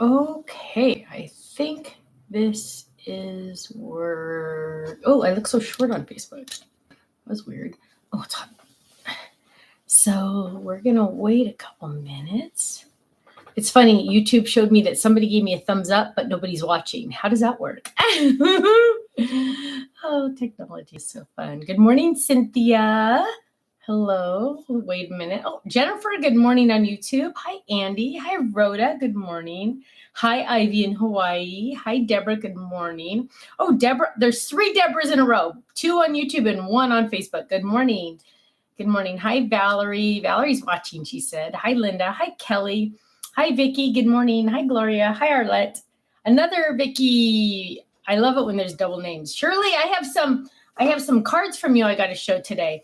Okay, I think this is word. Oh, I look so short on Facebook. That was weird. Oh, it's hot. So we're gonna wait a couple minutes. It's funny. YouTube showed me that somebody gave me a thumbs up, but nobody's watching. How does that work? Oh, technology is so fun. Good morning, Cynthia. Hello. Wait a minute. Oh, Jennifer, good morning on YouTube. Hi, Andy. Hi, Rhoda. Good morning. Hi, Ivy in Hawaii. Hi, Deborah. Good morning. Oh, Deborah, there's 3 Deborahs in a row, 2 on YouTube and 1 on Facebook. Good morning. Good morning. Hi, Valerie. Valerie's watching, she said. Hi, Linda. Hi, Kelly. Hi, Vicky. Good morning. Hi, Gloria. Hi, Arlette. Another Vicky. I love it when there's double names. Shirley, I have some cards from you I got to show today.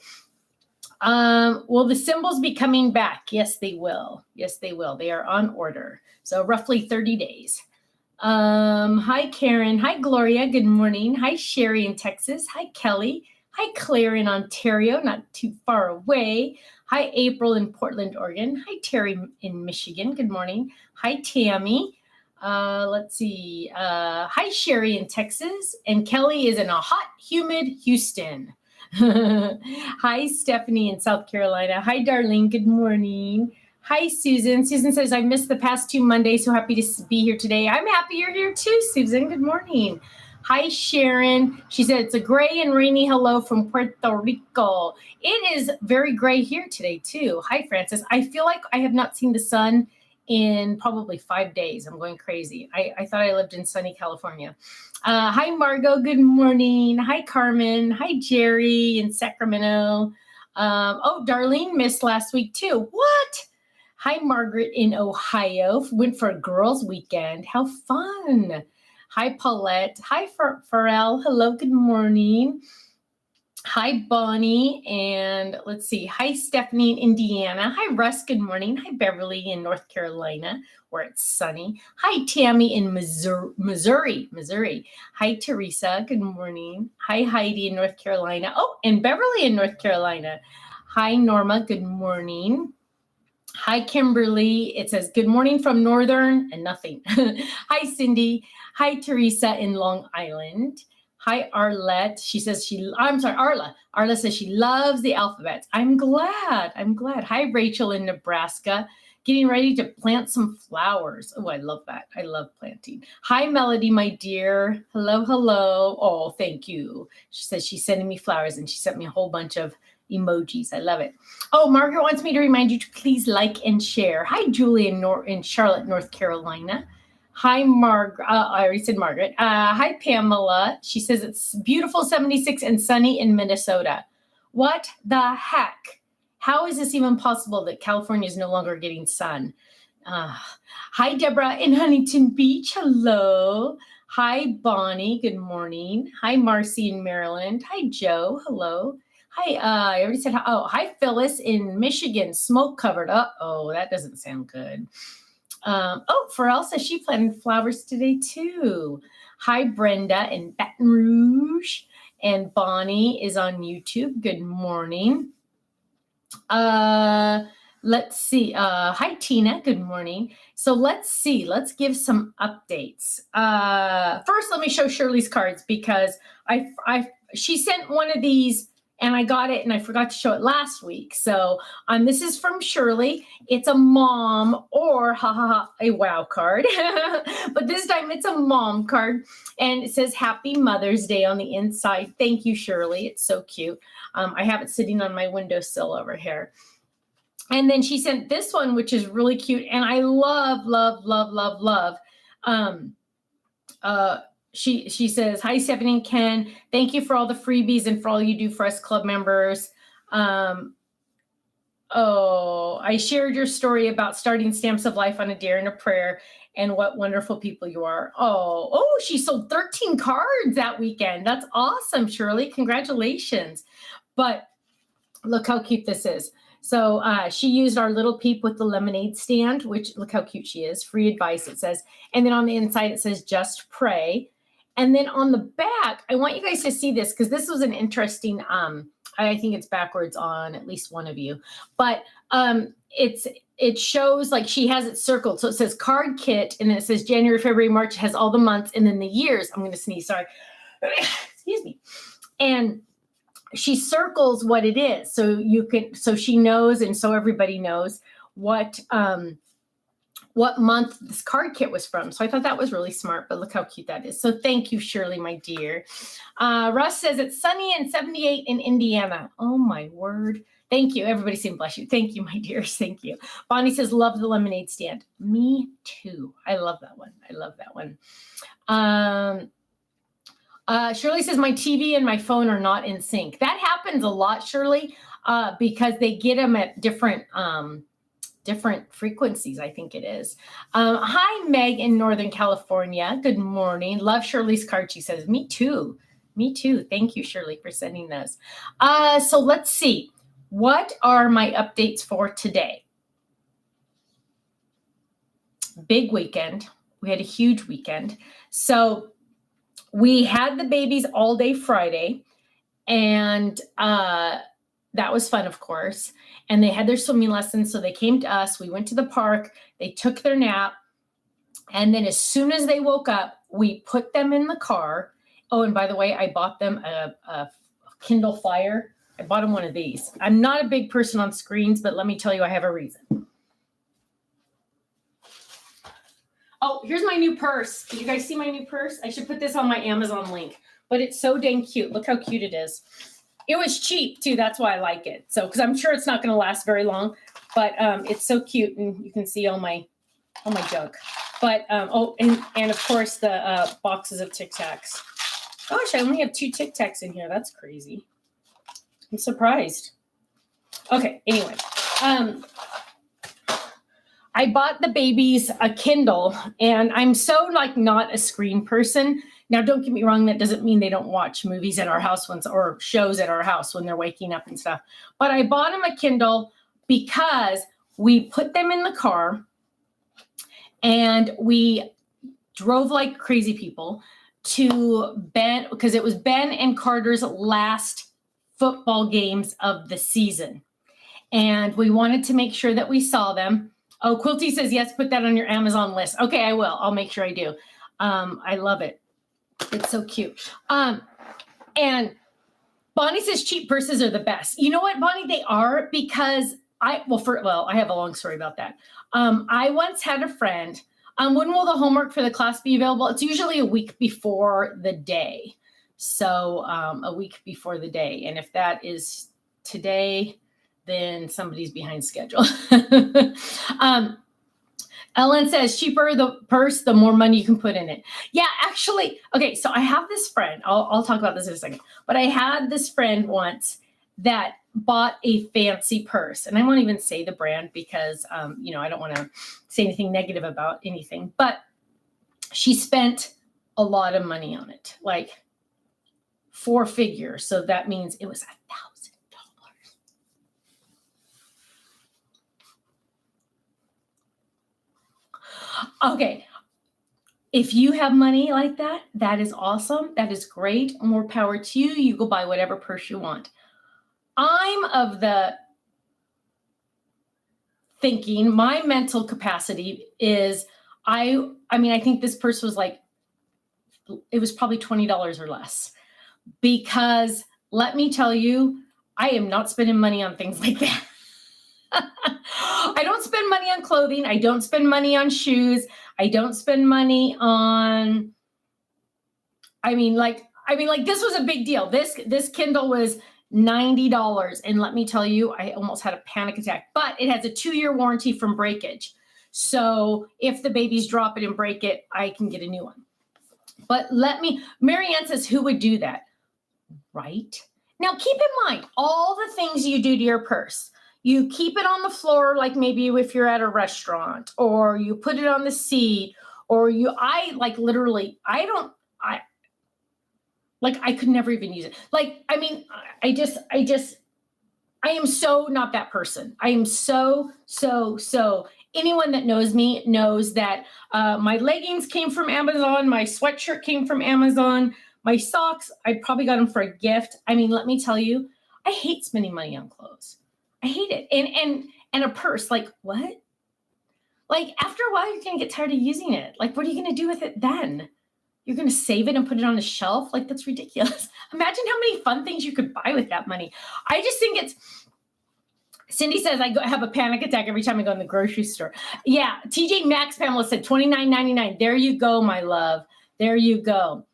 Will the symbols be coming back? Yes, they will. Yes, they will. They are on order. So roughly 30 days. Hi, Karen. Hi, Gloria. Good morning. Hi, Sherry in Texas. Hi, Kelly. Hi, Claire in Ontario, not too far away. Hi, April in Portland, Oregon. Hi, Terry in Michigan. Good morning. Hi, Tammy. Let's see. Hi, Sherry in Texas. And Kelly is in a hot, humid Houston. Hi, Stephanie in South Carolina. Hi, Darlene. Good morning. Hi, Susan. Susan says, I missed the past 2 Mondays, so happy to be here today. I'm happy you're here too, Susan. Good morning. Hi, Sharon. She said, it's a gray and rainy hello from Puerto Rico. It is very gray here today too. Hi, Francis. I feel like I have not seen the sun in probably 5 days. I'm going crazy. I thought I lived in sunny California. Hi, Margot. Good morning. Hi, Carmen. Hi, Jerry in Sacramento. Oh, Darlene missed last week too. What? Hi, Margaret in Ohio. Went for a girls' weekend. How fun. Hi, Paulette. Hi, Pharrell. Hello, good morning. Hi, Bonnie. And let's see. Hi, Stephanie in Indiana. Hi, Russ. Good morning. Hi, Beverly in North Carolina, where it's sunny. Hi, Tammy in Missouri. Hi, Teresa. Good morning. Hi, Heidi in North Carolina. Oh, and Beverly in North Carolina. Hi, Norma. Good morning. Hi, Kimberly. It says, good morning from Northern and nothing. Hi, Cindy. Hi, Teresa in Long Island. Hi, Arlette. She says Arla. Arla says she loves the alphabet. I'm glad. Hi, Rachel in Nebraska. Getting ready to plant some flowers. Oh, I love that. I love planting. Hi, Melody, my dear. Hello. Oh, thank you. She says she's sending me flowers and she sent me a whole bunch of emojis. I love it. Oh, Margaret wants me to remind you to please like and share. Hi, Julie in Charlotte, North Carolina. Hi, I already said Margaret. Hi, Pamela. She says it's beautiful 76 and sunny in Minnesota. What the heck? How is this even possible that California is no longer getting sun? Hi, Deborah in Huntington Beach. Hello. Hi, Bonnie. Good morning. Hi, Marcy in Maryland. Hi, Joe. Hello. Hi, I already said, hi, Phyllis in Michigan, smoke covered. Oh, that doesn't sound good. Pharrell says she planted flowers today too. Hi, Brenda in Baton Rouge. And Bonnie is on YouTube. Good morning. Let's see. Hi, Tina. Good morning. So let's see. Let's give some updates. First, let me show Shirley's cards because she sent one of these and I got it and I forgot to show it last week. So this is from Shirley. It's a mom or a wow card. But this time it's a mom card and it says Happy Mother's Day on the inside. Thank you, Shirley. It's so cute. I have it sitting on my windowsill over here. And then she sent this one, which is really cute. And I love. She says, hi, Stephanie and Ken. Thank you for all the freebies and for all you do for us club members. I shared your story about starting Stamps of Life on a Dare and a Prayer and what wonderful people you are. Oh, she sold 13 cards that weekend. That's awesome, Shirley. Congratulations. But look how cute this is. So she used our little peep with the lemonade stand, which look how cute she is. Free advice, it says. And then on the inside, it says just pray. And then on the back, I want you guys to see this because this was an interesting, I think it's backwards on at least one of you. But it shows like she has it circled. So it says card kit, and then it says January, February, March. It has all the months and then the years. I'm going to sneeze. Sorry. Excuse me. And she circles what it is. So she knows. And so everybody knows what month this card kit was from. So I thought that was really smart, but look how cute that is. So thank you, Shirley, my dear. Russ says it's sunny and 78 in Indiana. Oh my word. Thank you. Everybody saying bless you. Thank you, my dears. Thank you. Bonnie says, love the lemonade stand. Me too. I love that one. I love that one. Shirley says, my TV and my phone are not in sync. That happens a lot, Shirley, because they get them at different frequencies, I think it is. Hi, Meg in Northern California. Good morning. Love Shirley's card. She says, me too. Me too. Thank you, Shirley, for sending those. So let's see. What are my updates for today? Big weekend. We had a huge weekend. So we had the babies all day Friday, and that was fun, of course. And they had their swimming lessons, so they came to us. We went to the park. They took their nap. And then as soon as they woke up, we put them in the car. Oh, and by the way, I bought them a Kindle Fire. I bought them one of these. I'm not a big person on screens, but let me tell you, I have a reason. Oh, here's my new purse. Did you guys see my new purse? I should put this on my Amazon link, but it's so dang cute. Look how cute it is. It was cheap too. That's why I like it. So, because I'm sure it's not going to last very long, but it's so cute, and you can see all my junk. But and of course the boxes of Tic Tacs. Gosh, I only have 2 Tic Tacs in here. That's crazy. I'm surprised. Okay. Anyway, I bought the babies a Kindle, and I'm so not a screen person. Now, don't get me wrong. That doesn't mean they don't watch movies at our house or shows at our house when they're waking up and stuff. But I bought them a Kindle because we put them in the car and we drove like crazy people to Ben, because it was Ben and Carter's last football games of the season. And we wanted to make sure that we saw them. Oh, Quilty says, yes, put that on your Amazon list. Okay, I will. I'll make sure I do. I love it. It's so cute. And Bonnie says cheap purses are the best. You know what, Bonnie? They are, because I have a long story about that. I once had a friend. When will the homework for the class be available? It's usually a week before the day. So a week before the day. And if that is today, then somebody's behind schedule. Ellen says, cheaper the purse, the more money you can put in it. Yeah, actually, okay, so I have this friend. I'll talk about this in a second. But I had this friend once that bought a fancy purse. And I won't even say the brand because, I don't want to say anything negative about anything. But she spent a lot of money on it, like 4 figures. So that means it was $1,000. Okay. If you have money like that, that is awesome. That is great. More power to you. You go buy whatever purse you want. I'm of the thinking, my mental capacity is, I think this purse was it was probably $20 or less, because let me tell you, I am not spending money on things like that. I don't spend money on clothing. I don't spend money on shoes. I don't spend money on, this was a big deal. This Kindle was $90. And let me tell you, I almost had a panic attack, but it has a 2-year warranty from breakage. So if the babies drop it and break it, I can get a new one. But Marianne says, who would do that? Right? Now, keep in mind all the things you do to your purse. You keep it on the floor, like maybe if you're at a restaurant, or you put it on the seat, or I could never even use it. I am so not that person. I am so. Anyone that knows me knows that my leggings came from Amazon. My sweatshirt came from Amazon. My socks, I probably got them for a gift. Let me tell you, I hate spending money on clothes. I hate it. And a purse, like what? Like after a while, you're going to get tired of using it. Like, what are you going to do with it then? You're going to save it and put it on a shelf? Like, that's ridiculous. Imagine how many fun things you could buy with that money. I just think it's, Cindy says, I have a panic attack every time I go in the grocery store. Yeah, TJ Maxx Pamela said $29.99. There you go, my love. There you go.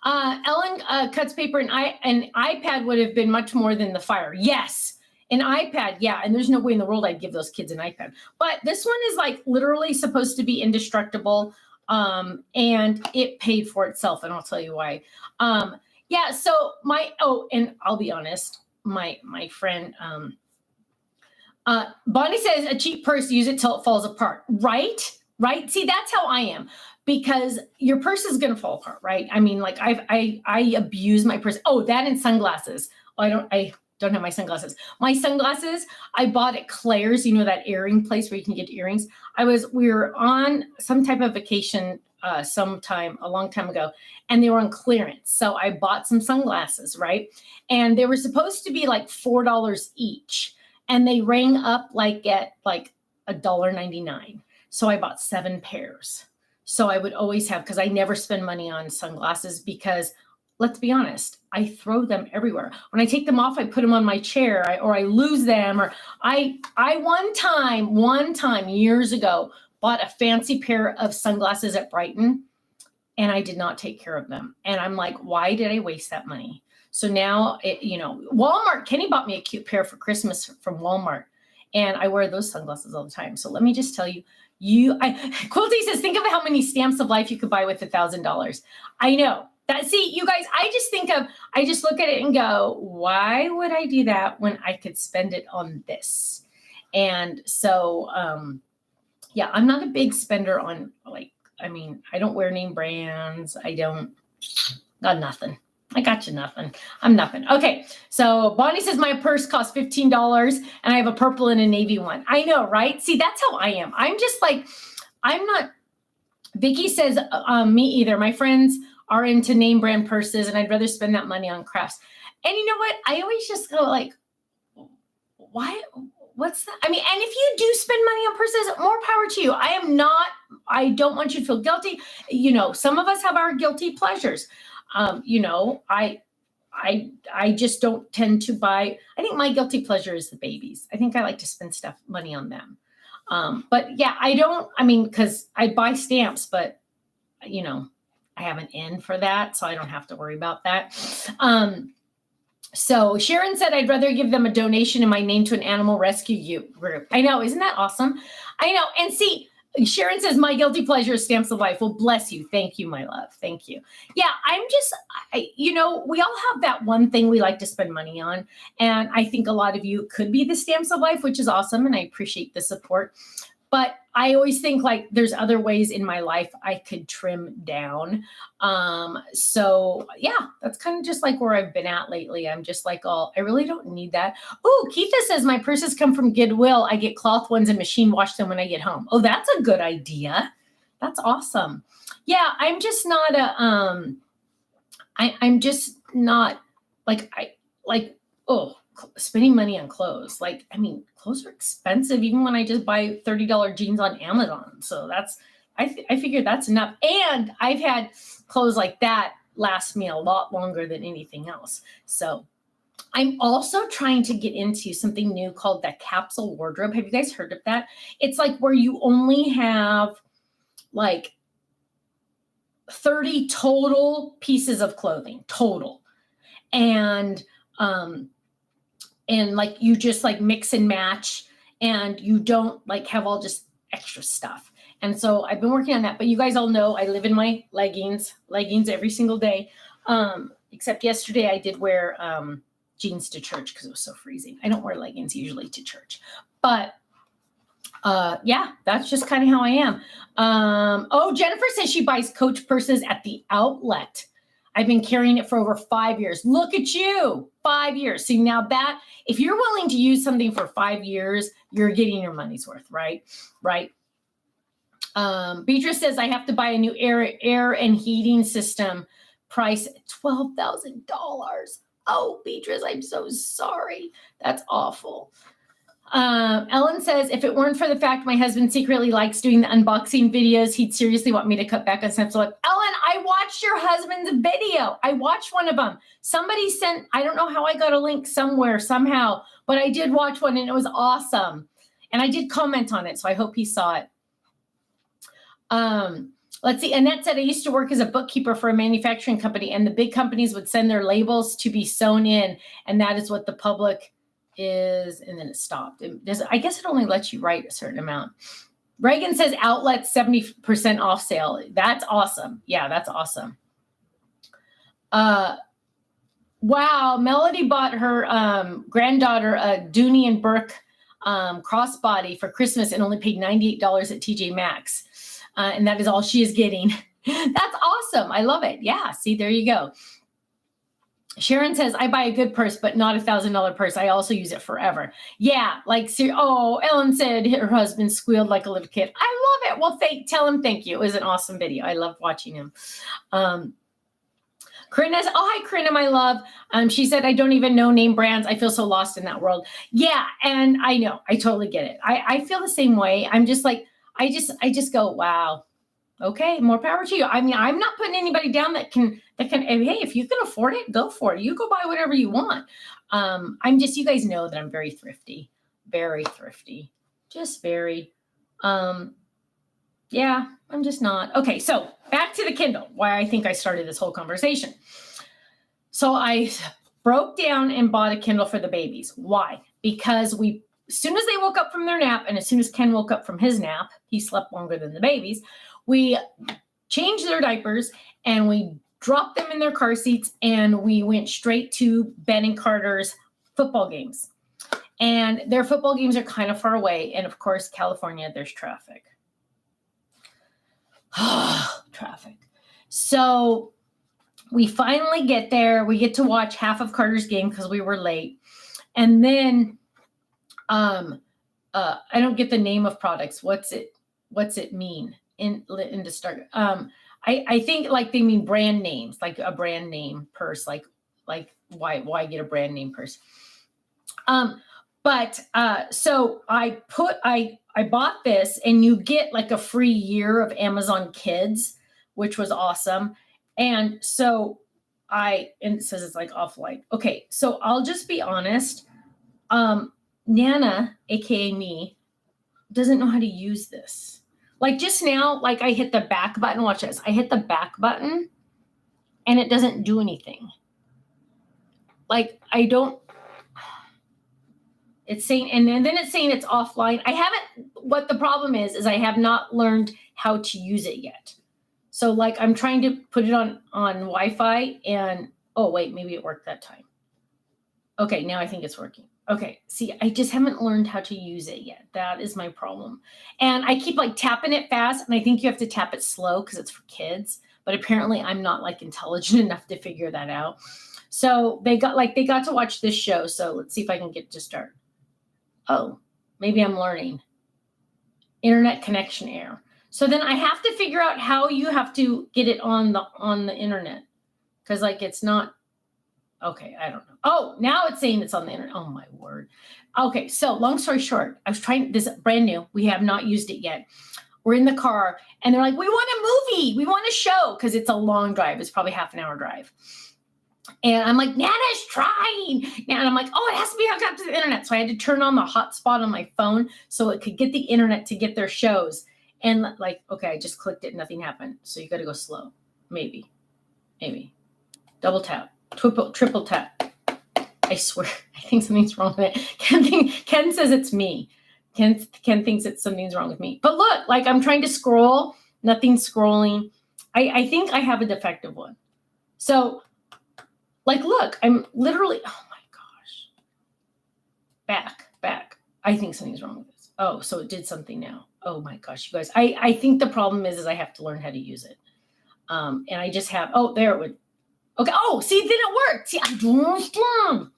Ellen cuts paper, and an iPad would have been much more than the fire. Yes, an iPad, yeah, and there's no way in the world I'd give those kids an iPad. But this one is like literally supposed to be indestructible, and it paid for itself, and I'll tell you why. Yeah, so and I'll be honest, my friend, Bonnie says a cheap purse, use it till it falls apart. Right? See, that's how I am, because your purse is going to fall apart, right? I mean, like I abuse my purse. Oh, that and sunglasses. I don't have my sunglasses. My sunglasses I bought at Claire's, you know, that earring place where you can get earrings. We were on some type of vacation sometime a long time ago, and they were on clearance. So I bought some sunglasses, right? And they were supposed to be like $4 each. And they rang up like at like $1.99. So I bought 7 pairs. So I would always have, because I never spend money on sunglasses, because let's be honest, I throw them everywhere. When I take them off, I put them on my chair, or I lose them. Or I one time years ago bought a fancy pair of sunglasses at Brighton, and I did not take care of them. And I'm like, why did I waste that money? So now, Walmart, Kenny bought me a cute pair for Christmas from Walmart, and I wear those sunglasses all the time. So let me just tell you, Quilty says, think of how many stamps of life you could buy with $1,000. I know that. See, you guys, I just look at it and go, why would I do that when I could spend it on this? And so, yeah, I'm not a big spender on I don't wear name brands. Got nothing. I got you nothing. I'm nothing. Okay. So Bonnie says my purse costs $15 and I have a purple and a navy one. I know, right? See, that's how I am. I'm just like, I'm not. Vicky says, me either. My friends are into name brand purses and I'd rather spend that money on crafts. And you know what? I always just go like, why? What's that? I mean, and if you do spend money on purses, more power to you. I don't want you to feel guilty. You know, some of us have our guilty pleasures. I just don't tend to buy. I think my guilty pleasure is the babies. I think I like to spend money on them. But yeah, because I buy stamps, but I have an N for that, so I don't have to worry about that. So Sharon said, I'd rather give them a donation in my name to an animal rescue group. I know. Isn't that awesome? I know. And see, Sharon says, my guilty pleasure is stamps of life. Well, bless you. Thank you, my love. Thank you. Yeah, we all have that one thing we like to spend money on. And I think a lot of you could be the stamps of life, which is awesome. And I appreciate the support. But I always think like there's other ways in my life I could trim down. So yeah, that's kind of just like where I've been at lately. I'm just like, I really don't need that. Oh, Keitha says my purses come from Goodwill. I get cloth ones and machine wash them when I get home. Oh, that's a good idea. That's awesome. Yeah, I'm just not I'm just not spending money on clothes. Like, I mean, clothes are expensive even when I just buy $30 jeans on Amazon. So I figure that's enough. And I've had clothes like that last me a lot longer than anything else. So I'm also trying to get into something new called the capsule wardrobe. Have you guys heard of that? It's like where you only have like 30 total pieces of clothing, total. And like you just like mix and match and you don't like have all just extra stuff. And so I've been working on that, but you guys all know I live in my leggings every single day. Except yesterday I did wear jeans to church because it was so freezing. I don't wear leggings usually to church, but yeah, that's just kind of how I am. Jennifer says she buys Coach purses at the outlet. I've been carrying it for over 5 years. Look at you, 5 years. See, now that if you're willing to use something for 5 years, you're getting your money's worth, right? Right. Beatrice says I have to buy a new air and heating system. Price $12,000. Oh, Beatrice, I'm so sorry. That's awful. Ellen says, if it weren't for the fact my husband secretly likes doing the unboxing videos, he'd seriously want me to cut back on Snapchat. Ellen, I watched your husband's video. I watched one of them. Somebody sent, I don't know how I got a link somewhere, somehow, but I did watch one and it was awesome. And I did comment on it, so I hope he saw it. Let's see. Annette said, I used to work as a bookkeeper for a manufacturing company, and the big companies would send their labels to be sewn in, and that is what the public is, and then it stopped. I guess it only lets you write a certain amount. Reagan says outlets 70% off sale. That's awesome. Yeah, that's awesome. Wow, Melody bought her granddaughter a Dooney and Burke crossbody for Christmas and only paid $98 at TJ Maxx. And that is all she is getting. That's awesome. I love it. Yeah, see, there you go. Sharon says, I buy a good purse, but not $1,000 purse. I also use it forever. Yeah, like, Ellen said her husband squealed like a little kid. I love it. Well, tell him thank you. It was an awesome video. I loved watching him. Corinna says, hi, Corinna, my love. She said, I don't even know name brands. I feel so lost in that world. Yeah, and I know. I totally get it. I feel the same way. I'm just like, I just go, wow. Okay, more power to you. I mean, I'm not putting anybody down that can, hey, if you can afford it, go for it. You go buy whatever you want. You guys know that I'm very thrifty, just very, yeah, I'm just not. Okay, so back to the Kindle, why I think I started this whole conversation. So I broke down and bought a Kindle for the babies. Why? Because as soon as they woke up from their nap, and as soon as Ken woke up from his nap, he slept longer than the babies, we changed their diapers and we dropped them in their car seats and we went straight to Ben and Carter's football games. And their football games are kind of far away. And of course, California, there's traffic. Traffic. So we finally get there. We get to watch half of Carter's game because we were late. And then I don't get the name of products. What's it mean to start? I think like they mean brand names, like a brand name purse, like why get a brand name purse? So I bought this, and you get like a free year of Amazon Kids, which was awesome. And so and it says it's like offline. Okay. So I'll just be honest. Nana, AKA me, doesn't know how to use this. Like just now, like I hit the back button. Watch this. I hit the back button and it doesn't do anything. Like it's saying, and then it's saying it's offline. What the problem is I have not learned how to use it yet. So like I'm trying to put it on Wi-Fi and, oh wait, maybe it worked that time. Okay, now I think it's working. Okay, see, I just haven't learned how to use it yet. That is my problem. And I keep like tapping it fast, and I think you have to tap it slow because it's for kids. But apparently I'm not like intelligent enough to figure that out. So they got to watch this show. So let's see if I can get to start. Oh, maybe I'm learning. Internet connection error. So then I have to figure out how you have to get it on the internet. Because like it's not. Okay, I don't know. Oh, now it's saying it's on the internet. Oh my word. Okay, so long story short, I was trying this brand new. We have not used it yet. We're in the car and they're like, we want a movie. We want a show because it's a long drive. It's probably half an hour drive. And I'm like, Nana's trying. And I'm like, oh, it has to be hooked up to the internet. So I had to turn on the hotspot on my phone so it could get the internet to get their shows. And like, okay, I just clicked it. Nothing happened. So you got to go slow. Maybe. Double tap. Triple tap. I swear, I think something's wrong with it. Ken says it's me. Ken thinks something's wrong with me. But look, like I'm trying to scroll, nothing's scrolling. I think I have a defective one. So, like, look, I'm literally, oh my gosh. Back. I think something's wrong with this. Oh, so it did something now. Oh my gosh, you guys. I think the problem is I have to learn how to use it. And I just have, oh, there it would. Okay. Oh, see, then it worked. See, I'm doing strong.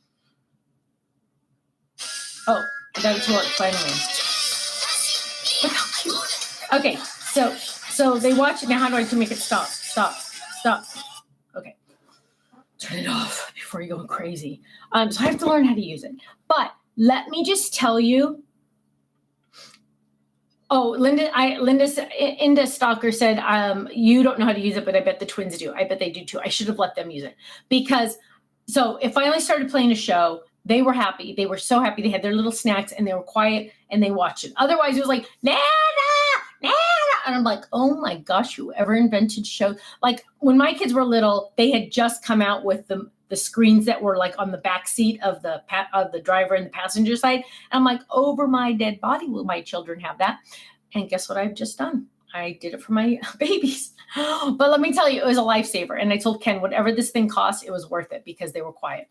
Oh, I got it to work finally. Look how cute. Okay, so they watch it. Now how do I make it stop? Okay. Turn it off before you're going crazy. So I have to learn how to use it. But let me just tell you. Oh, Linda Stalker said, you don't know how to use it, but I bet the twins do. I bet they do too. I should have let them use it because, so it finally started playing a show. They were happy. They were so happy. They had their little snacks and they were quiet and they watched it. Otherwise it was like, Nana, Nana. And I'm like, oh my gosh, whoever invented shows. Like when my kids were little, they had just come out with the screens that were like on the back seat of the driver and the passenger side. And I'm like, over my dead body will my children have that. And guess what I've just done? I did it for my babies. But let me tell you, it was a lifesaver. And I told Ken, whatever this thing cost, it was worth it because they were quiet.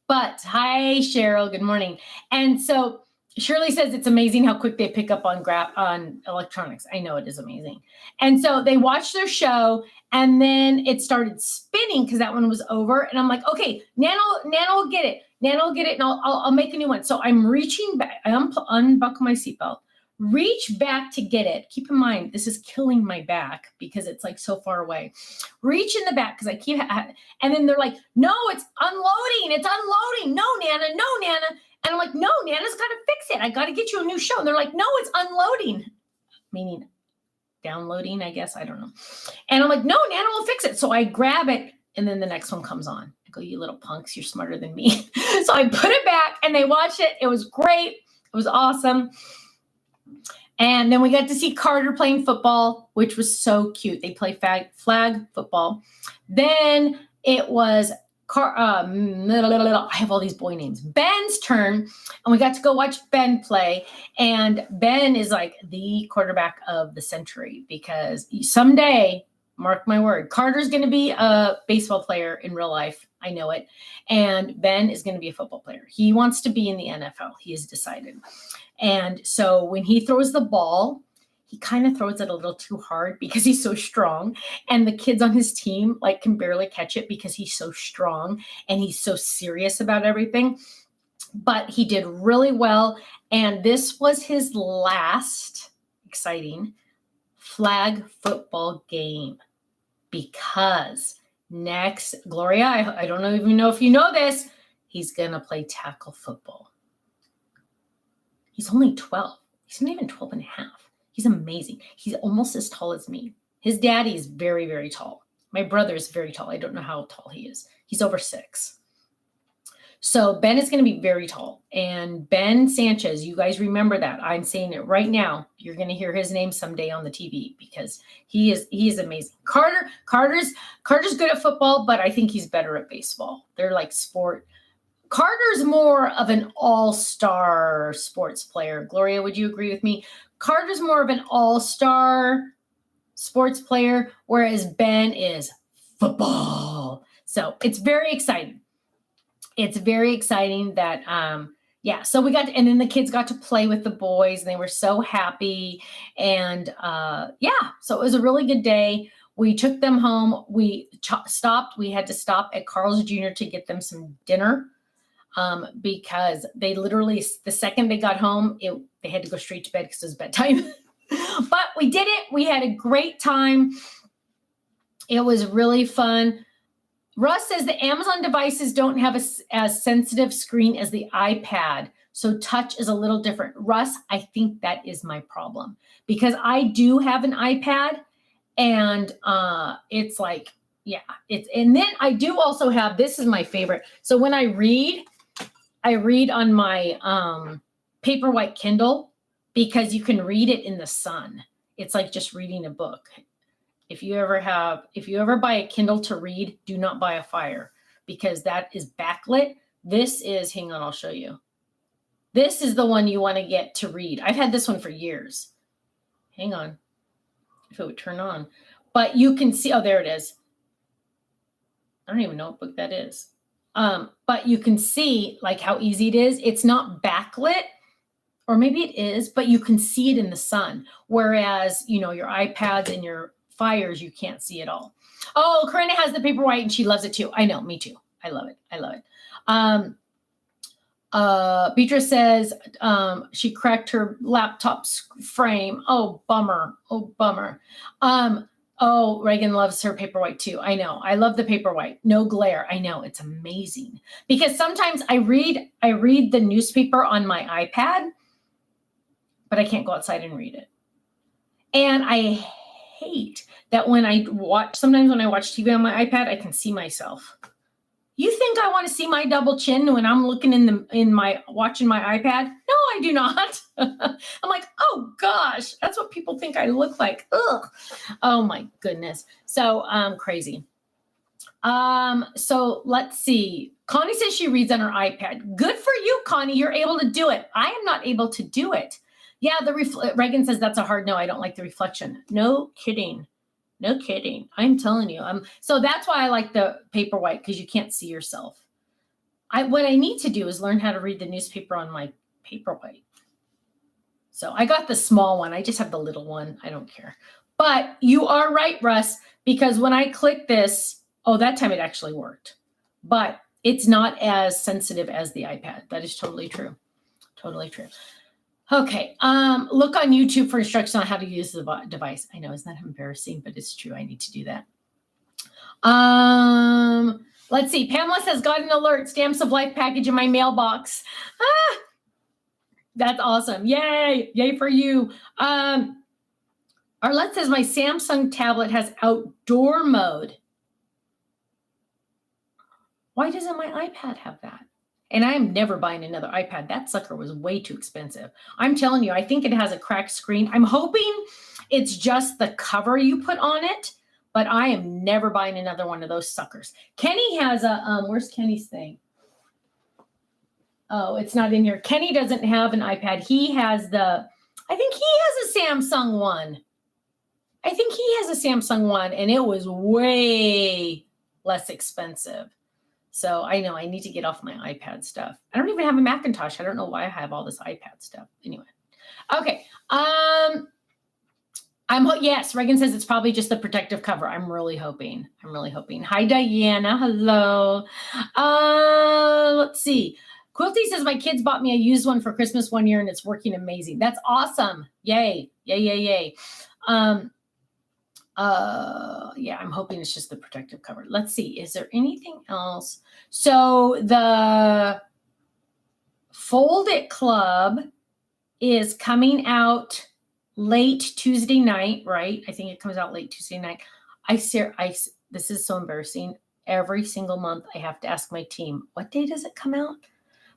But hi, Cheryl. Good morning. And so Shirley says it's amazing how quick they pick up on electronics. I know it is amazing. And so they watched their show and then it started spinning because that one was over. And I'm like, okay, Nana will get it. Nana will get it and I'll make a new one. So I'm reaching back. I unbuckle my seatbelt, reach back to get it. Keep in mind, this is killing my back because it's like so far away. Reach in the back because I keep, and then they're like, no, it's unloading. It's unloading. No, Nana, no, Nana. And I'm like, no, Nana's got to fix it. I got to get you a new show. And they're like, no, it's unloading. Meaning downloading, I guess. I don't know. And I'm like, no, Nana will fix it. So I grab it and then the next one comes on. I go, you little punks, you're smarter than me. So I put it back and they watched it. It was great. It was awesome. And then we got to see Carter playing football, which was so cute. They play flag football. Then it was I have all these boy names. Ben's turn, and we got to go watch Ben play. And Ben is like the quarterback of the century because someday, mark my word, Carter's going to be a baseball player in real life. I know it. And Ben is going to be a football player. He wants to be in the NFL. He has decided. And so when he throws the ball, he kind of throws it a little too hard because he's so strong. And the kids on his team like can barely catch it because he's so strong and he's so serious about everything. But he did really well. And this was his last exciting flag football game because next, Gloria, I don't even know if you know this, he's going to play tackle football. He's only 12. He's not even 12 and a half. He's amazing. He's almost as tall as me. His daddy is very, very tall. My brother is very tall. I don't know how tall he is. He's over 6. So Ben is going to be very tall. And Ben Sanchez, you guys remember that. I'm saying it right now. You're going to hear his name someday on the TV because he is amazing. Carter's good at football, but I think he's better at baseball. They're like sport. Carter's more of an all-star sports player. Gloria, would you agree with me? Carter's more of an all-star sports player, whereas Ben is football. So it's very exciting. It's very exciting that, so we got, and then the kids got to play with the boys and they were so happy. And so it was a really good day. We took them home. We stopped. We had to stop at Carl's Jr. to get them some dinner. Because they literally, the second they got home, they had to go straight to bed because it was bedtime. But we did it. We had a great time. It was really fun. Russ says the Amazon devices don't have as sensitive screen as the iPad. So touch is a little different. Russ, I think that is my problem because I do have an iPad and it's like, and then I do also have, this is my favorite. So when I read on my Paperwhite Kindle because you can read it in the sun. It's like just reading a book. If you ever buy a Kindle to read, do not buy a Fire because that is backlit. This is, hang on, I'll show you. This is the one you want to get to read. I've had this one for years. Hang on. If it would turn on. But you can see, oh, there it is. I don't even know what book that is. But you can see like how easy it is. It's not backlit, or maybe it is, but you can see it in the sun. Whereas, your iPads and your Fires, you can't see it all. Oh, Corinna has the Paperwhite and she loves it too. I know, me too. I love it. Beatrice says she cracked her laptop frame. Oh, bummer. Oh, Reagan loves her Paperwhite too. I know. I love the Paperwhite. No glare. I know. It's amazing. Because sometimes I read the newspaper on my iPad, but I can't go outside and read it. And I hate that sometimes when I watch TV on my iPad, I can see myself. You think I want to see my double chin when I'm looking watching my iPad? No, I do not. I'm like, oh gosh, that's what people think I look like. Ugh. Oh my goodness. So crazy. So let's see. Connie says she reads on her iPad. Good for you, Connie. You're able to do it. I am not able to do it. Yeah, Reagan says that's a hard no. I don't like the reflection. No kidding. No kidding. I'm telling you. So that's why I like the Paperwhite, because you can't see yourself. What I need to do is learn how to read the newspaper on my Paperwhite. So I got the small one. I just have the little one. I don't care. But you are right, Russ, because when I click this, that time it actually worked. But it's not as sensitive as the iPad. That is totally true. Totally true. Okay, look on YouTube for instructions on how to use the device. I know, isn't that embarrassing? But it's true. I need to do that. Let's see. Pamela says, got an alert. Stamps of Life package in my mailbox. That's awesome. Yay. Yay for you. Arlette says, my Samsung tablet has outdoor mode. Why doesn't my iPad have that? And I am never buying another iPad. That sucker was way too expensive. I'm telling you, I think it has a cracked screen. I'm hoping it's just the cover you put on it, but I am never buying another one of those suckers. Kenny has a, where's Kenny's thing? Oh, it's not in here. Kenny doesn't have an iPad. I think he has a Samsung one. And it was way less expensive. So I know I need to get off my iPad stuff. I don't even have a Macintosh. I don't know why I have all this iPad stuff. Anyway. Okay. Yes, Reagan says it's probably just the protective cover. I'm really hoping. Hi, Diana. Hello. Let's see. Quilty says my kids bought me a used one for Christmas one year and it's working amazing. That's awesome. Yay. Yay. Yeah, I'm hoping it's just the protective cover. Let's see. Is there anything else? So the Fold It Club is coming out late Tuesday night, right? I think it comes out late Tuesday night. This is so embarrassing. Every single month I have to ask my team, what day does it come out?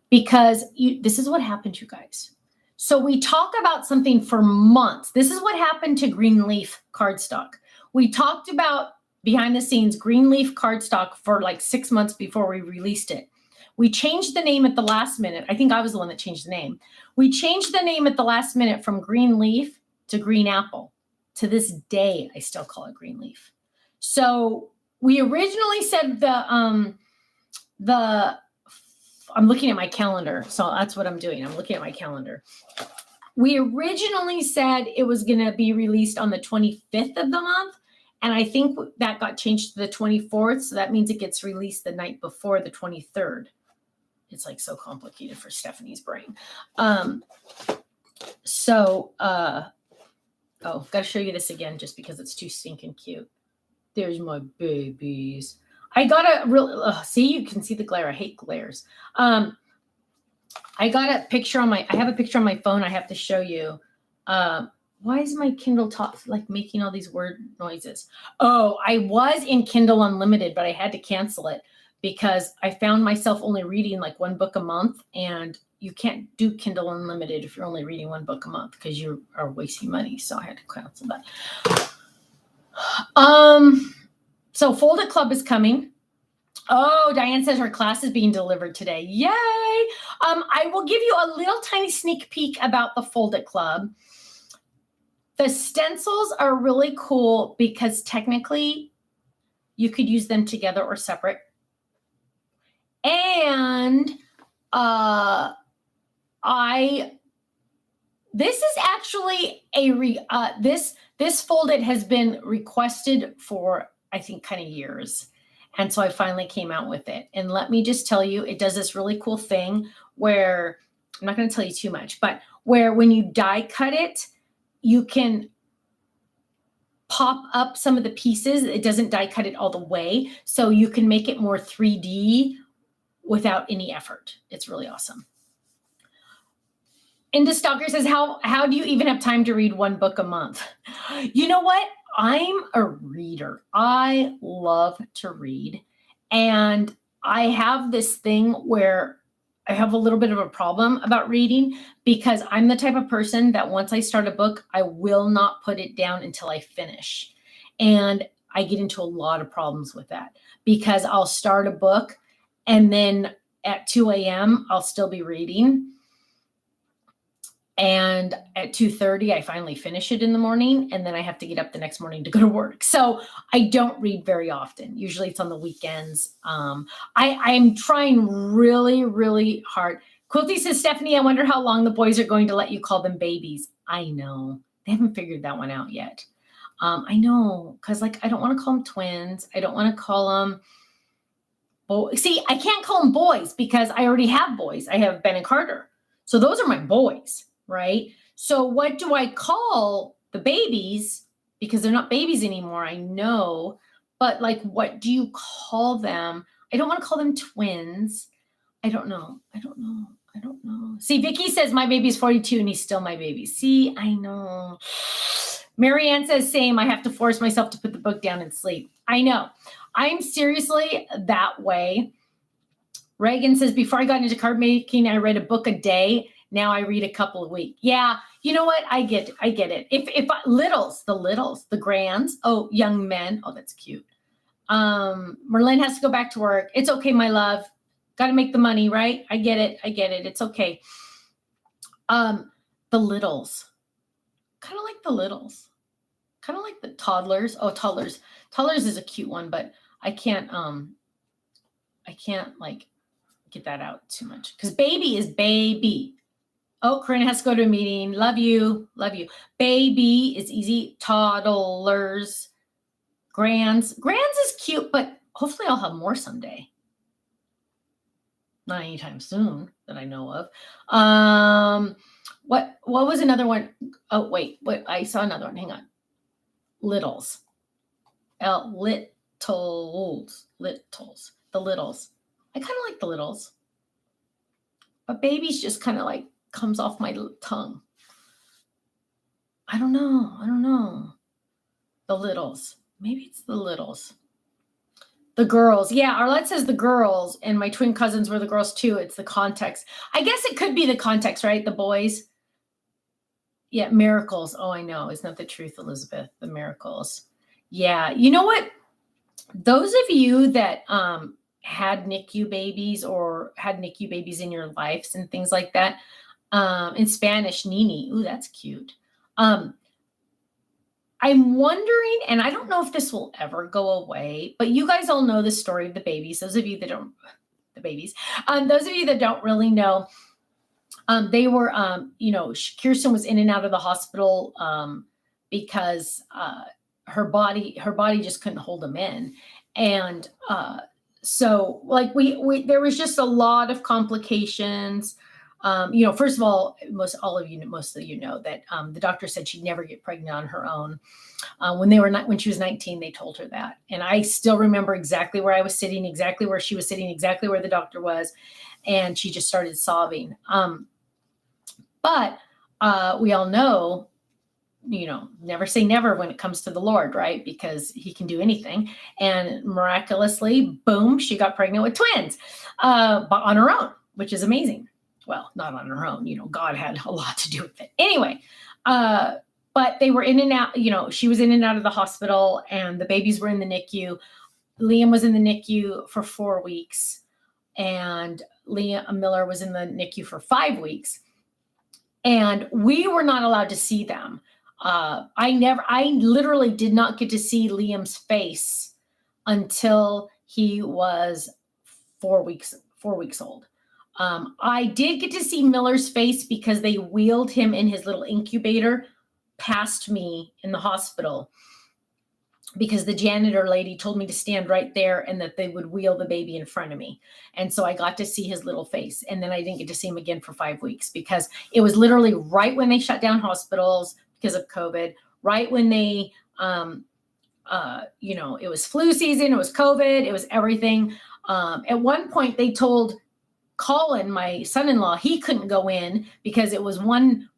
Because this is what happened, you guys. So we talk about something for months. This is what happened to Greenleaf cardstock. We talked about behind the scenes Greenleaf cardstock for like 6 months before we released it. We changed the name at the last minute. I think I was the one that changed the name. We changed the name at the last minute from Greenleaf to Green Apple. To this day, I still call it Greenleaf. So we originally said I'm looking at my calendar. So that's what I'm doing. I'm looking at my calendar. We originally said it was going to be released on the 25th of the month. And I think that got changed to the 24th. So that means it gets released the night before the 23rd. It's like so complicated for Stephanie's brain. Got to show you this again just because it's too stinking cute. There's my babies. I got a see, you can see the glare. I hate glares. I got a picture I have a picture on my phone I have to show you. Why is my Kindle making all these word noises? Oh, I was in Kindle Unlimited, but I had to cancel it because I found myself only reading like one book a month, and you can't do Kindle Unlimited if you're only reading one book a month because you are wasting money. So I had to cancel that. So Fold It Club is coming. Oh, Diane says her class is being delivered today. Yay! I will give you a little tiny sneak peek about the Fold It Club. The stencils are really cool because technically you could use them together or separate. And this is actually this Fold It has been requested for, I think, kind of years. And so I finally came out with it. And let me just tell you, it does this really cool thing where, I'm not going to tell you too much, but where when you die cut it, you can pop up some of the pieces. It doesn't die cut it all the way. So you can make it more 3D without any effort. It's really awesome. Inda Stalker says, how do you even have time to read one book a month? You know what? I'm a reader. I love to read. And I have this thing where I have a little bit of a problem about reading because I'm the type of person that once I start a book, I will not put it down until I finish. And I get into a lot of problems with that because I'll start a book and then at 2 a.m., I'll still be reading. And at 2:30, I finally finish it in the morning, and then I have to get up the next morning to go to work. So I don't read very often. Usually it's on the weekends. I'm trying really, really hard. Quilty says, Stephanie, I wonder how long the boys are going to let you call them babies. I know. They haven't figured that one out yet. I know, because like I don't want to call them twins. I don't want to call them boys. See, I can't call them boys because I already have boys. I have Ben and Carter. So those are my boys. Right? So what do I call the babies? Because they're not babies anymore, I know. But like, what do you call them? I don't want to call them twins. I don't know. See, Vicky says my baby's 42 and he's still my baby. See, I know. Marianne says same. I have to force myself to put the book down and sleep. I know. I'm seriously that way. Reagan says, before I got into card making, I read a book a day. Now I read a couple a week. Yeah, you know what? I get it. If the grands, oh, young men. Oh, that's cute. Merlin has to go back to work. It's okay, my love. Got to make the money, right? I get it. It's okay. The littles. Kind of like the littles. Kind of like the toddlers. Oh, toddlers. Toddlers is a cute one, but I can't like get that out too much because baby is baby. Oh, Corinne has to go to a meeting. Love you. Baby is easy. Toddlers. Grands is cute, but hopefully I'll have more someday. Not anytime soon that I know of. What was another one? Oh, wait, I saw another one. Hang on. Littles. Littles. The littles. I kind of like the littles. But baby's just kind of like comes off my tongue. I don't know. The littles. Maybe it's the littles. The girls. Yeah, Arlette says the girls, and my twin cousins were the girls too. It's the context. I guess it could be the context, right? The boys. Yeah, miracles. Oh, I know. Isn't that the truth, Elizabeth? The miracles. Yeah. You know what? Those of you that had NICU babies or had NICU babies in your lives and things like that, in Spanish, Nini. Ooh, that's cute. I'm wondering, and I don't know if this will ever go away, but you guys all know the story of the babies. Those of you that don't, those of you that don't really know, they were, Kirsten was in and out of the hospital because her body just couldn't hold them in. And so like there was just a lot of complications. First of all, most of you know that the doctor said she'd never get pregnant on her own. When she was 19, they told her that. And I still remember exactly where I was sitting, exactly where she was sitting, exactly where the doctor was. And she just started sobbing. But we all know, never say never when it comes to the Lord, right? Because he can do anything. And miraculously, boom, she got pregnant with twins, but on her own, which is amazing. Well, not on her own, God had a lot to do with it. Anyway, but they were in and out, she was in and out of the hospital and the babies were in the NICU. Liam was in the NICU for 4 weeks and Liam Miller was in the NICU for 5 weeks. And we were not allowed to see them. I literally did not get to see Liam's face until he was 4 weeks old. I did get to see Miller's face because they wheeled him in his little incubator past me in the hospital because the janitor lady told me to stand right there and that they would wheel the baby in front of me. And so I got to see his little face. And then I didn't get to see him again for 5 weeks because it was literally right when they shut down hospitals because of COVID, right when they It was flu season, it was COVID, it was everything. At one point they told Colin, my son-in-law, he couldn't go in because it was one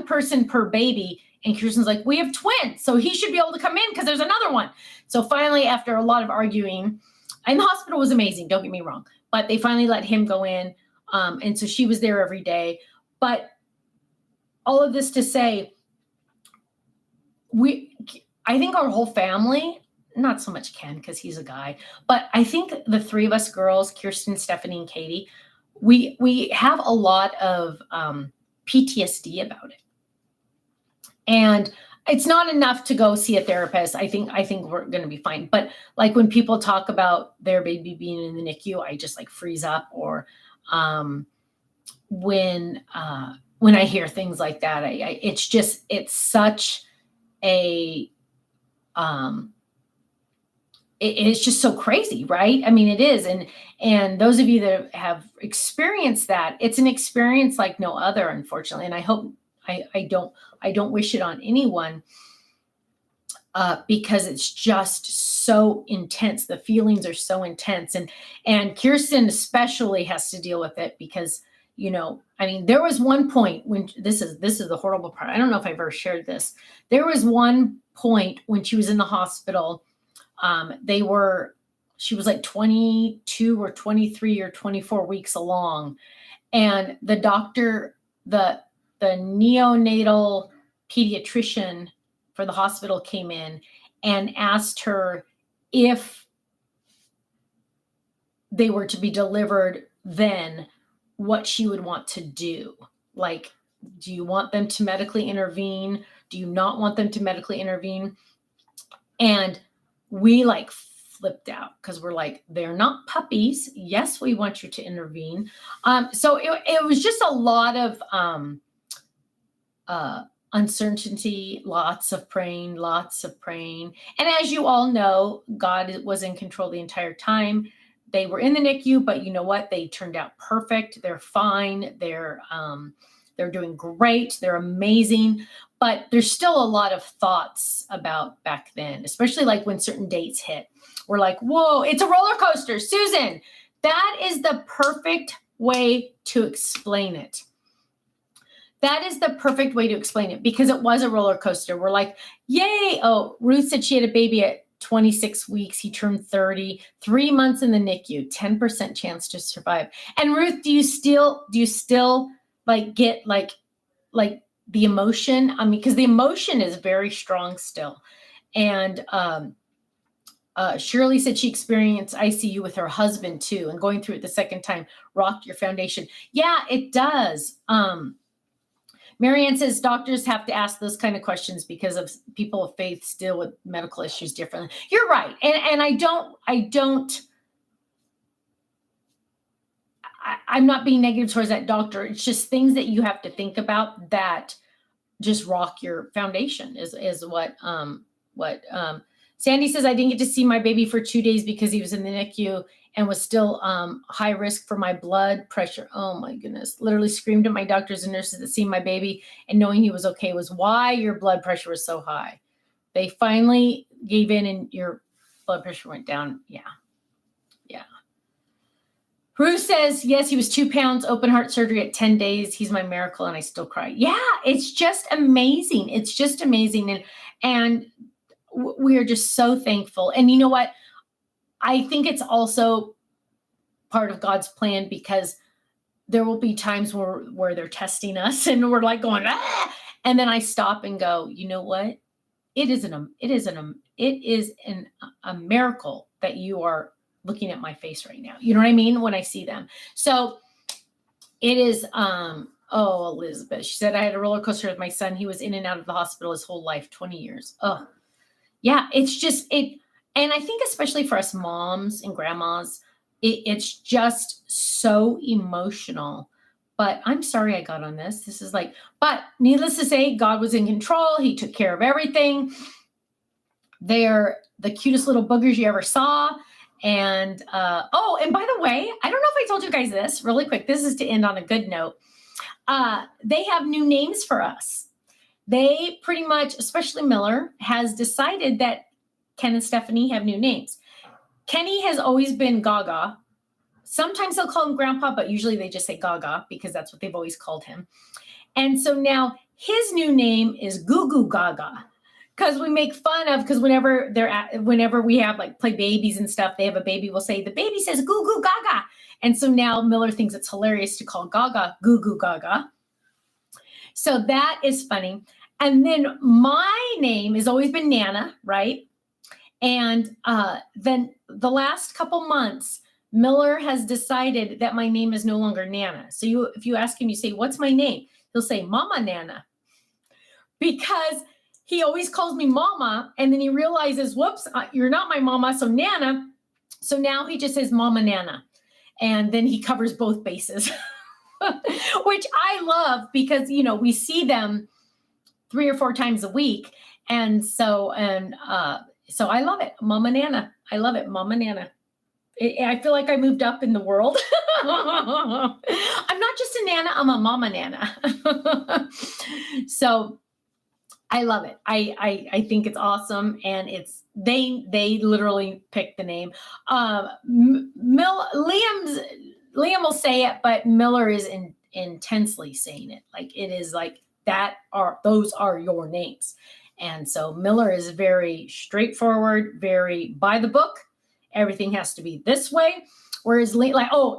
person per baby. And Kirsten's like, we have twins, so he should be able to come in because there's another one. So finally, after a lot of arguing, and the hospital was amazing, don't get me wrong, but they finally let him go in. And so she was there every day. But all of this to say, I think our whole family, not so much Ken because he's a guy, but I think the three of us girls, Kirsten, Stephanie, and Katie, we have a lot of PTSD about it. And it's not enough to go see a therapist. I think we're going to be fine. But like when people talk about their baby being in the NICU, I just like freeze up. Or when I hear things like that, it's such a it's just so crazy, right? I mean, it is. And those of you that have experienced that, it's an experience like no other, unfortunately. And I hope I don't wish it on anyone because it's just so intense. The feelings are so intense. And Kirsten especially has to deal with it because, I mean, there was one point when this is the horrible part. I don't know if I've ever shared this. There was one point when she was in the hospital. She was like 22 or 23 or 24 weeks along. And the doctor, the neonatal pediatrician for the hospital came in and asked her if they were to be delivered then, what she would want to do. Like, do you want them to medically intervene? Do you not want them to medically intervene? And we like flipped out because we're like, they're not puppies. Yes, we want you to intervene. So it was just a lot of uncertainty, lots of praying. And as you all know, God was in control the entire time. They were in the NICU, but you know what? They turned out perfect. They're fine. They're doing great. They're amazing. But there's still a lot of thoughts about back then, especially like when certain dates hit. We're like, whoa, it's a roller coaster. Susan, that is the perfect way to explain it. That is the perfect way to explain it because it was a roller coaster. We're like, yay. Oh, Ruth said she had a baby at 26 weeks. He turned 30, 3 months in the NICU, 10% chance to survive. And Ruth, do you still like get like the emotion? I mean, because the emotion is very strong still. And Shirley said she experienced ICU with her husband too, and going through it the second time rocked your foundation. Yeah, it does. Marianne says doctors have to ask those kind of questions because of people of faith deal with medical issues differently. You're right. And I'm not being negative towards that doctor. It's just things that you have to think about that just rock your foundation is what Sandy says. I didn't get to see my baby for 2 days because he was in the NICU and was still high risk for my blood pressure. Oh my goodness. Literally screamed at my doctors and nurses that seen my baby and knowing he was okay was why your blood pressure was so high. They finally gave in and your blood pressure went down. Yeah. Ruth says, yes, he was 2 pounds, open heart surgery at 10 days. He's my miracle and I still cry. Yeah, it's just amazing. It's just amazing. And we are just so thankful. And you know what? I think it's also part of God's plan because there will be times where they're testing us and we're like going, ah! And then I stop and go, you know what? It is a miracle that you are looking at my face right now. You know what I mean? When I see them. So it is, Elizabeth, she said, I had a roller coaster with my son. He was in and out of the hospital his whole life, 20 years. Oh, yeah. It's just, and I think especially for us moms and grandmas, it's just so emotional. But I'm sorry I got on this. This is like, but needless to say, God was in control. He took care of everything. They're the cutest little boogers you ever saw. And, and by the way, I don't know if I told you guys this really quick. This is to end on a good note. They have new names for us. they pretty much, especially Miller, has decided that Ken and Stephanie have new names. Kenny has always been Gaga. Sometimes they'll call him Grandpa, but usually they just say Gaga because that's what they've always called him. And so now his new name is Goo Goo Gaga, because we make fun of, because whenever we have like play babies and stuff, they have a baby, we'll say the baby says Goo Goo Gaga. And so now Miller thinks it's hilarious to call Gaga Goo Goo Gaga. So that is funny. And then my name has always been Nana, right? And then the last couple months, Miller has decided that my name is no longer Nana. So if you ask him, you say, what's my name? He'll say, Mama Nana. Because he always calls me Mama, and then he realizes, whoops, you're not my Mama, so Nana. So now he just says Mama Nana. And then he covers both bases, which I love because, we see them 3 or 4 times a week. And so I love it. Mama Nana. I love it. Mama Nana. I feel like I moved up in the world. I'm not just a Nana, I'm a Mama Nana. So I love it. I think it's awesome. And they literally picked the name. Liam will say it, but Miller is intensely saying it. Like it is like those are your names. And so Miller is very straightforward, very by the book. Everything has to be this way. Whereas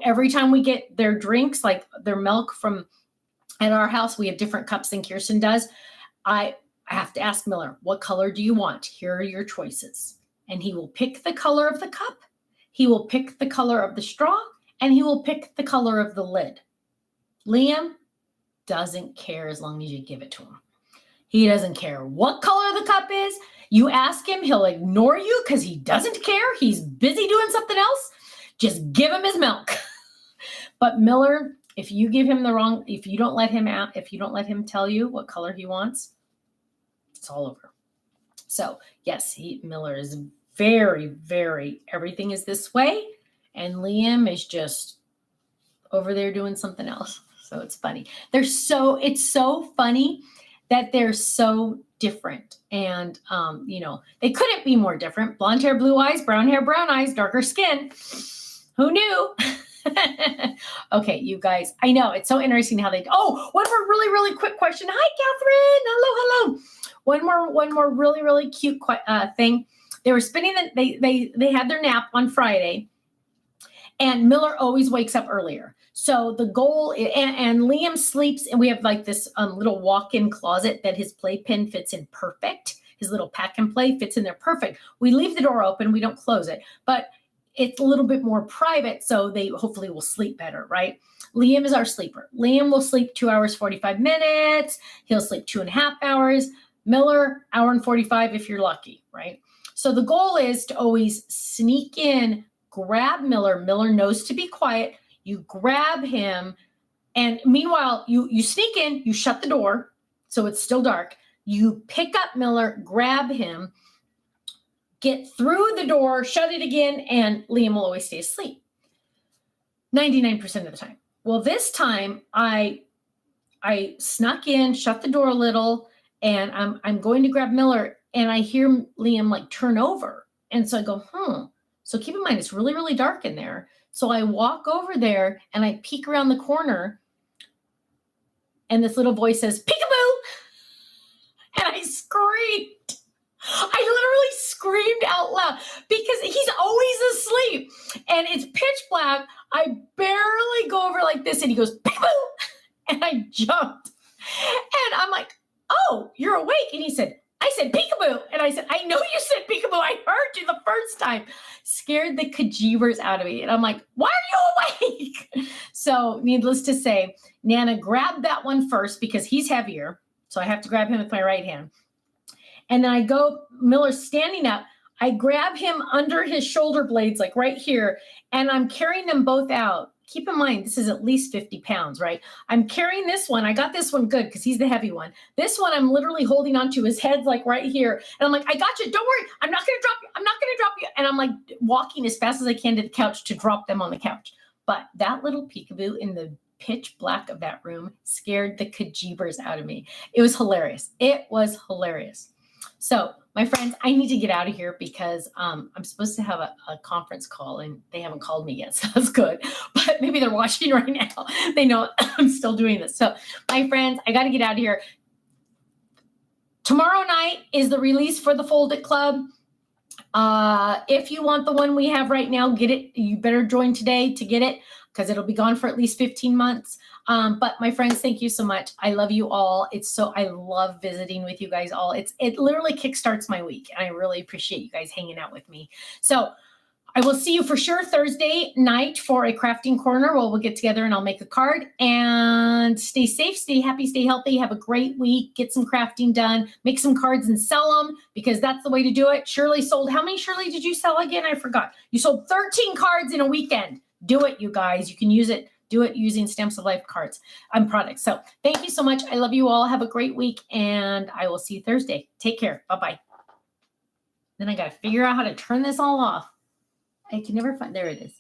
every time we get their drinks, like their milk from at our house, we have different cups than Kirsten does. I have to ask Miller, what color do you want? Here are your choices. And he will pick the color of the cup. He will pick the color of the straw, and he will pick the color of the lid. Liam doesn't care as long as you give it to him. He doesn't care what color the cup is. You ask him, he'll ignore you because he doesn't care. He's busy doing something else. Just give him his milk. But Miller, if you give him if you don't let him tell you what color he wants, it's all over. So yes, Miller is very, very, everything is this way. And Liam is just over there doing something else. So it's funny. It's so funny that they're so different. And, they couldn't be more different. Blonde hair, blue eyes, brown hair, brown eyes, darker skin. Who knew? Okay, you guys, I know it's so interesting how one more really, really quick question. Hi, Catherine. Hello. One more really, really cute thing. They were spending they had their nap on Friday, and Miller always wakes up earlier. So the goal and Liam sleeps, and we have like this little walk-in closet that his playpen fits in perfect. His little pack and play fits in there perfect. We leave the door open. We don't close it, but it's a little bit more private, so they hopefully will sleep better, right? Liam is our sleeper. Liam will sleep 2 hours, 45 minutes. He'll sleep 2.5 hours. Miller, hour and 45 if you're lucky, right? So the goal is to always sneak in, grab Miller. Miller knows to be quiet. You grab him, and meanwhile, you sneak in, you shut the door, so it's still dark. You pick up Miller, grab him, get through the door, shut it again, and Liam will always stay asleep 99% of the time. Well, this time I snuck in, shut the door a little, and I'm going to grab Miller, and I hear Liam like turn over. And so I go, So keep in mind, it's really, really dark in there. So I walk over there and I peek around the corner, and this little voice says, peekaboo. And I screamed. I literally screamed out loud because he's always asleep and it's pitch black. I barely go over like this and he goes, peekaboo. And I jumped. And I'm like, oh, you're awake. And he said, I said peekaboo. And I said, I know you said peekaboo. I heard you the first time. Scared the kajivers out of me. And I'm like, why are you awake? So needless to say, Nana grabbed that one first because he's heavier. So I have to grab him with my right hand. And then I go, Miller's standing up. I grab him under his shoulder blades, like right here. And I'm carrying them both out. Keep in mind, this is at least 50 pounds, right? I'm carrying this one. I got this one good because he's the heavy one. This one, I'm literally holding onto his head, like right here. And I'm like, I got you. Don't worry. I'm not going to drop you. I'm not going to drop you. And I'm like walking as fast as I can to the couch to drop them on the couch. But that little peekaboo in the pitch black of that room scared the kajibers out of me. It was hilarious. It was hilarious. So, my friends, I need to get out of here because I'm supposed to have a conference call and they haven't called me yet. So that's good. But maybe they're watching right now. They know I'm still doing this. So, my friends, I got to get out of here. Tomorrow night is the release for the Fold It Club. If you want the one we have right now, get it. You better join today to get it because it'll be gone for at least 15 months. But my friends, thank you so much. I love you all. I love visiting with you guys all. It literally kickstarts my week, and I really appreciate you guys hanging out with me. So I will see you for sure Thursday night for a crafting corner where we'll get together and I'll make a card. And stay safe, stay happy, stay healthy. Have a great week. Get some crafting done. Make some cards and sell them because that's the way to do it. Shirley sold, how many, Shirley, did you sell again? I forgot. You sold 13 cards in a weekend. Do it, you guys. You can use it. Do it using Stamps of Life cards and products. So thank you so much. I love you all. Have a great week. And I will see you Thursday. Take care. Bye-bye. Then I got to figure out how to turn this all off. I can never find, there it is.